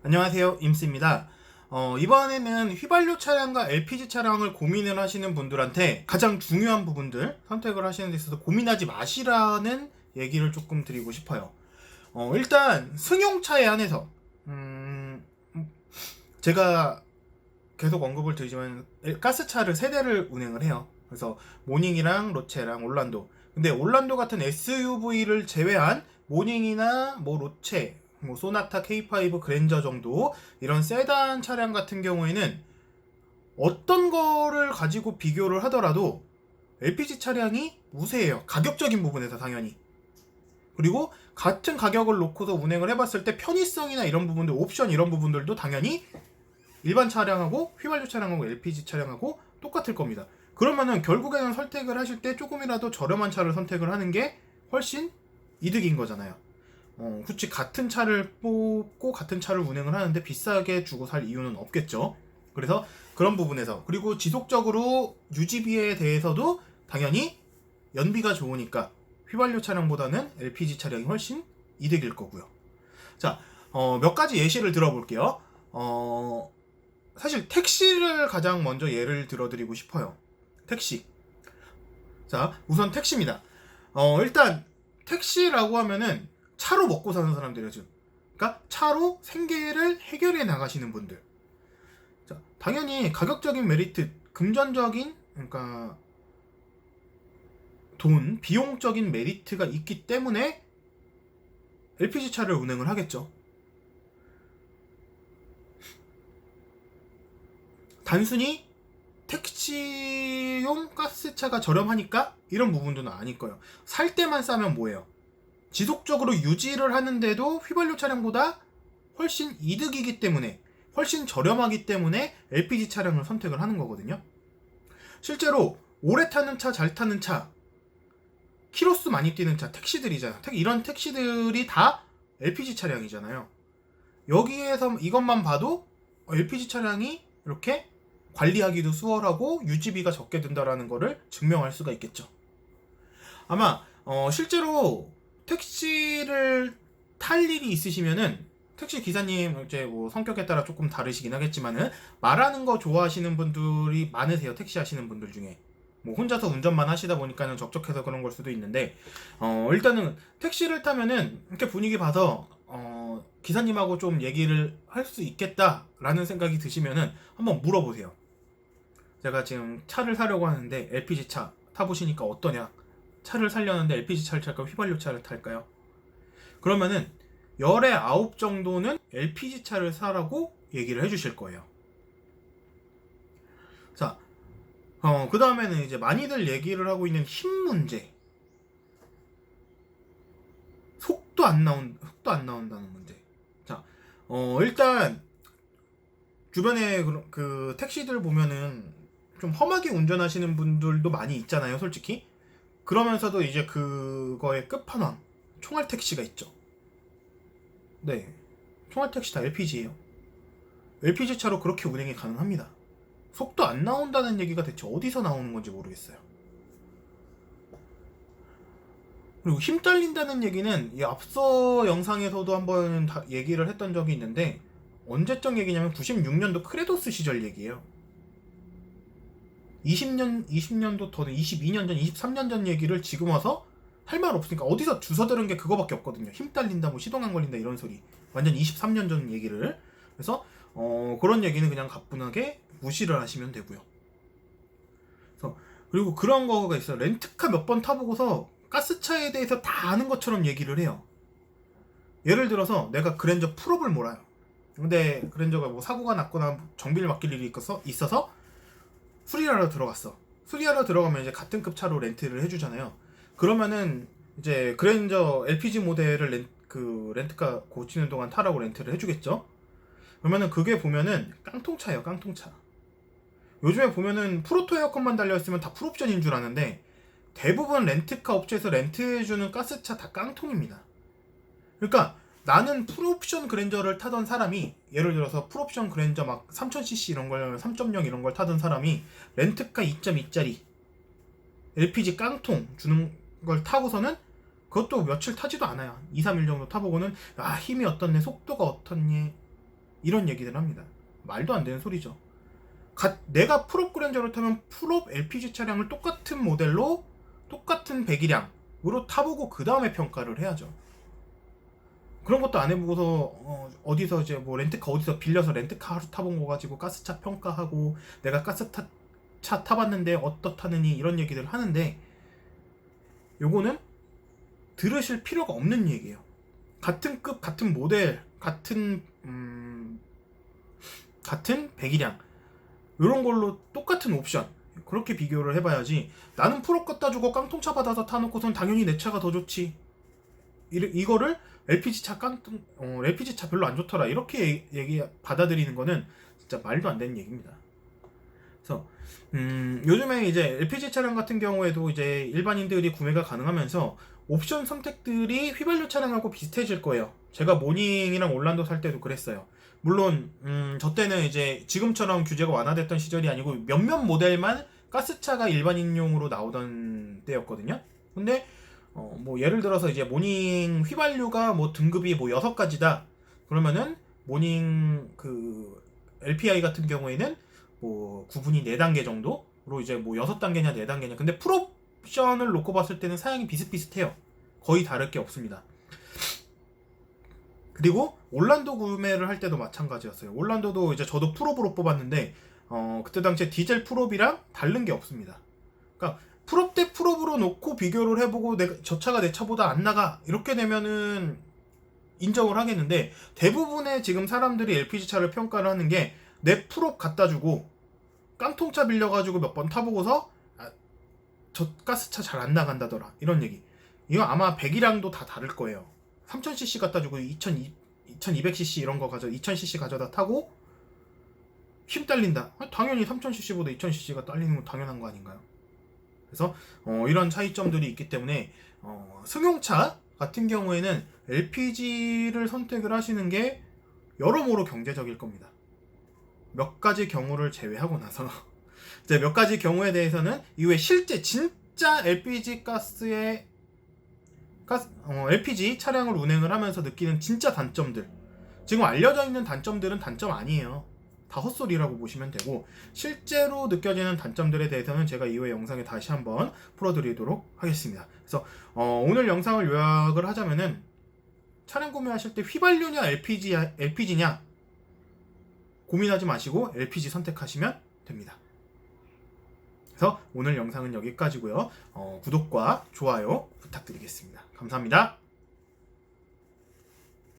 안녕하세요, 임스입니다. 이번에는 휘발유 차량과 LPG 차량을 고민을 하시는 분들한테 가장 중요한 부분들 선택을 하시는 데 있어서 고민하지 마시라는 얘기를 조금 드리고 싶어요. 일단 승용차에 한해서 제가 계속 언급을 드리지만 가스차를 3대를 운행을 해요. 그래서 모닝이랑 로체랑 올란도. 근데 올란도 같은 SUV를 제외한 모닝이나 뭐 로체, 뭐 소나타 K5 그랜저 정도 이런 세단 차량 같은 경우에는 어떤 거를 가지고 비교를 하더라도 LPG 차량이 우세해요. 가격적인 부분에서 당연히. 그리고 같은 가격을 놓고서 운행을 해봤을 때 편의성이나 이런 부분들, 옵션 이런 부분들도 당연히 일반 차량하고 휘발유 차량하고 LPG 차량하고 똑같을 겁니다. 그러면은 결국에는 선택을 하실 때 조금이라도 저렴한 차를 선택을 하는 게 훨씬 이득인 거잖아요. 굳이 같은 차를 뽑고 같은 차를 운행을 하는데 비싸게 주고 살 이유는 없겠죠. 그래서 그런 부분에서, 그리고 지속적으로 유지비에 대해서도 당연히 연비가 좋으니까 휘발유 차량보다는 LPG 차량이 훨씬 이득일 거고요. 자, 몇 가지 예시를 들어볼게요. 사실 택시를 가장 먼저 예를 들어드리고 싶어요. 택시. 자, 우선 택시입니다. 일단 택시라고 하면은 차로 먹고 사는 사람들이죠. 그러니까 차로 생계를 해결해 나가시는 분들. 자, 당연히 가격적인 메리트, 금전적인, 그러니까 돈, 비용적인 메리트가 있기 때문에 LPG 차를 운행을 하겠죠. 단순히 택시용 가스차가 저렴하니까 이런 부분들은 아닐 거예요. 살 때만 싸면 뭐예요? 지속적으로 유지를 하는데도 휘발유 차량보다 훨씬 이득이기 때문에, 훨씬 저렴하기 때문에 LPG 차량을 선택을 하는 거거든요. 실제로 오래 타는 차, 잘 타는 차, 키로수 많이 뛰는 차, 택시들이잖아요. 이런 택시들이 다 LPG 차량이잖아요. 여기에서 이것만 봐도 LPG 차량이 이렇게 관리하기도 수월하고 유지비가 적게 든다라는 거를 증명할 수가 있겠죠. 아마 실제로 택시를 탈 일이 있으시면은, 택시 기사님 이제 뭐 성격에 따라 조금 다르시긴 하겠지만은 말하는 거 좋아하시는 분들이 많으세요. 택시 하시는 분들 중에. 뭐 혼자서 운전만 하시다 보니까는 적적해서 그런 걸 수도 있는데, 일단은 택시를 타면은 이렇게 분위기 봐서 기사님하고 좀 얘기를 할 수 있겠다라는 생각이 드시면은 한번 물어보세요. 제가 지금 차를 사려고 하는데 LPG 차 타보시니까 어떠냐? 차를 살려는데 LPG 차를 탈까요? 휘발유 차를 탈까요? 그러면은 열의 9 정도는 LPG 차를 사라고 얘기를 해주실 거예요. 자, 그 다음에는 이제 많이들 얘기를 하고 있는 힘 문제. 속도 안 나온다는 문제. 자, 일단 주변에 그 택시들 보면은 좀 험하게 운전하시는 분들도 많이 있잖아요, 솔직히. 그러면서도 이제 그거의 끝판왕, 총알 택시가 있죠. 네, 총알 택시 다 LPG예요. LPG 차로 그렇게 운행이 가능합니다. 속도 안 나온다는 얘기가 대체 어디서 나오는 건지 모르겠어요. 그리고 힘 딸린다는 얘기는 이 앞서 영상에서도 한번 얘기를 했던 적이 있는데, 언제적 얘기냐면 96년도 크레도스 시절 얘기예요. 20년도 더, 22년 전, 23년 전 얘기를 지금 와서 할 말 없으니까 어디서 주워 들은 게 그거밖에 없거든요. 힘 딸린다, 뭐 시동 안 걸린다 이런 소리. 완전 23년 전 얘기를. 그래서 그런 얘기는 그냥 가뿐하게 무시를 하시면 되고요. 그래서 그리고 그런 거가 있어요. 렌트카 몇 번 타보고서 가스차에 대해서 다 아는 것처럼 얘기를 해요. 예를 들어서 내가 그랜저 풀업을 몰아요. 근데 그랜저가 뭐 사고가 났거나 정비를 맡길 일이 있어서 수리하러 들어갔어. 수리하러 들어가면 이제 같은 급 차로 렌트를 해주잖아요. 그러면은 이제 그랜저 LPG 모델을 렌트카 고치는 동안 타라고 렌트를 해주겠죠. 그러면은 그게 보면은 깡통차예요, 깡통차. 요즘에 보면은 프로토 에어컨만 달려있으면 다 풀옵션인 줄 아는데, 대부분 렌트카 업체에서 렌트해주는 가스차 다 깡통입니다. 그러니까 나는 풀옵션 그랜저를 타던 사람이, 예를 들어서 풀옵션 그랜저 막 3000cc 이런 걸, 3.0 이런 걸 타던 사람이 렌트카 2.2짜리 LPG 깡통 주는 걸 타고서는, 그것도 며칠 타지도 않아요. 2, 3일 정도 타보고는 힘이 어떻네, 속도가 어떻니, 이런 얘기들 합니다. 말도 안 되는 소리죠. 내가 풀업 그랜저를 타면 풀업 LPG 차량을 똑같은 모델로 똑같은 배기량으로 타보고 그 다음에 평가를 해야죠. 그런 것도 안 해보고서 어디서 이제 뭐 렌트카 어디서 빌려서 렌트카 하루 타본 거 가지고 가스차 평가하고 내가 차 타봤는데 어떻다느니 이런 얘기들 하는데, 요거는 들으실 필요가 없는 얘기예요. 같은 급, 같은 모델, 같은 배기량 이런 걸로 똑같은 옵션 그렇게 비교를 해봐야지, 나는 풀업 갖다 주고 깡통차 받아서 타놓고선 당연히 내 차가 더 좋지, 이거를 LPG차 LPG차 별로 안 좋더라 이렇게 얘기 받아들이는 거는 진짜 말도 안 되는 얘기입니다. 그래서 요즘에 이제 LPG 차량 같은 경우에도 이제 일반인들이 구매가 가능하면서 옵션 선택들이 휘발유 차량하고 비슷해질 거예요. 제가 모닝이랑 올란도 살 때도 그랬어요. 물론 저 때는 이제 지금처럼 규제가 완화됐던 시절이 아니고 몇몇 모델만 가스차가 일반인용으로 나오던 때였거든요. 근데 뭐 예를 들어서 이제 모닝 휘발유가 뭐 등급이 뭐 6가지다 그러면은 모닝 그 LPI 같은 경우에는 뭐 구분이 4단계 정도로 이제 뭐 6단계냐 4단계냐, 근데 풀옵션을 놓고 봤을 때는 사양이 비슷비슷해요. 거의 다를 게 없습니다. 그리고 올란도 구매를 할 때도 마찬가지였어요. 올란도도 이제 저도 풀옵으로 뽑았는데 그때 당시에 디젤 풀옵이랑 다른 게 없습니다. 그러니까 풀옵 대 풀옵으로 놓고 비교를 해보고 저 차가 내 차보다 안 나가 이렇게 되면은 인정을 하겠는데, 대부분의 지금 사람들이 LPG 차를 평가를 하는 게 내 풀옵 갖다 주고 깡통차 빌려가지고 몇 번 타보고서 저 가스차 잘 안 나간다더라 이런 얘기. 이거 아마 배기량도 다 다를 거예요. 3000cc 갖다 주고 2200cc 이런 거 2000cc 가져다 타고 힘 딸린다. 당연히 3000cc보다 2000cc가 딸리는 건 당연한 거 아닌가요? 그래서 이런 차이점들이 있기 때문에 승용차 같은 경우에는 LPG를 선택을 하시는 게 여러모로 경제적일 겁니다. 몇 가지 경우를 제외하고 나서 이제 몇 가지 경우에 대해서는 이후에 실제 진짜 LPG LPG 차량을 운행을 하면서 느끼는 진짜 단점들, 지금 알려져 있는 단점들은 단점 아니에요. 다 헛소리라고 보시면 되고, 실제로 느껴지는 단점들에 대해서는 제가 이후에 영상에 다시 한번 풀어드리도록 하겠습니다. 그래서 오늘 영상을 요약을 하자면은, 차량 구매하실 때 휘발유냐 LPG냐 고민하지 마시고 LPG 선택하시면 됩니다. 그래서 오늘 영상은 여기까지고요. 구독과 좋아요 부탁드리겠습니다. 감사합니다.